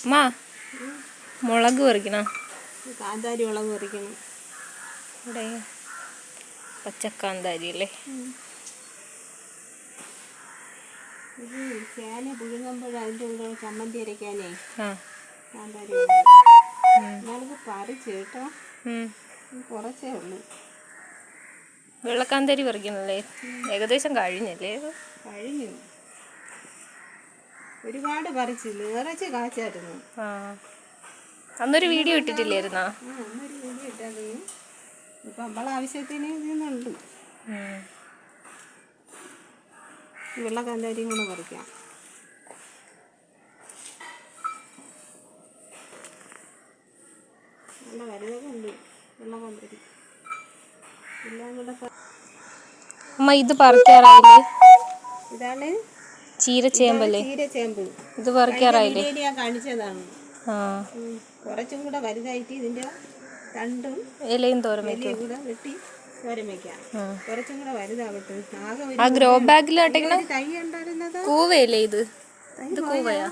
അമ്മ മുളക് പറിക്കണം. കാന്താരി മുളക് പറിക്കണം. ഇവിടെ പച്ചക്കാന്താരി അല്ലേ? ഇത് ചേന പുഴുങ്ങുമ്പോൾ അതിൻ്റെ കൂടെ ചമ്മന്തി അരയ്ക്കാനേ കാന്താരി മുളക് പറിച്ച് കേട്ടോ. കുറച്ചേ ഉള്ളൂ. വെള്ളക്കാന്താരി പറിക്കണല്ലേ? ഏകദേശം കഴിഞ്ഞല്ലേ? കഴിഞ്ഞു. ഒരുപാട് പറിച്ചില്ല, നിറച്ച് കാച്ചായിരുന്നു. അന്നൊരു വീഡിയോ ഇട്ടിട്ടില്ലായിരുന്നോ? അന്നൊരു വീഡിയോ ഇട്ടായിരുന്നു. ഇപ്പം നമ്മളെ ആവശ്യത്തിന് ഇതിന്നുണ്ട്. വെള്ളക്കാന്താരിയും കൂടെ പറിക്കാം. നല്ല വലുതൊക്കെ ഉണ്ട് വെള്ളക്കാന്താരി. എല്ലാം കൂടെ അമ്മ ഇത് പറിക്കാറായില്ലേ? ഇതാണ് ചീരച്ചേമ്പല്ലേ? ചീരച്ചേമ്പ്. ഇത് പറിക്കാറായില്ലേ? ഞാൻ കാണിച്ചതാണ്. കുറച്ചും കൂടെ വലുതായിട്ട് ഇതിന്റെ തണ്ടും ഇലയും തോരൻ കൂടെ വെട്ടി തോരൻ വെക്കാം. കുറച്ചും കൂടെ വലുതാവട്ടെ. ആ ഗ്രോ ബാഗിലാട്ടെ തൈ ഉണ്ടായിരുന്നത് കൂവയല്ലേ? ഇത് കൂവയാ?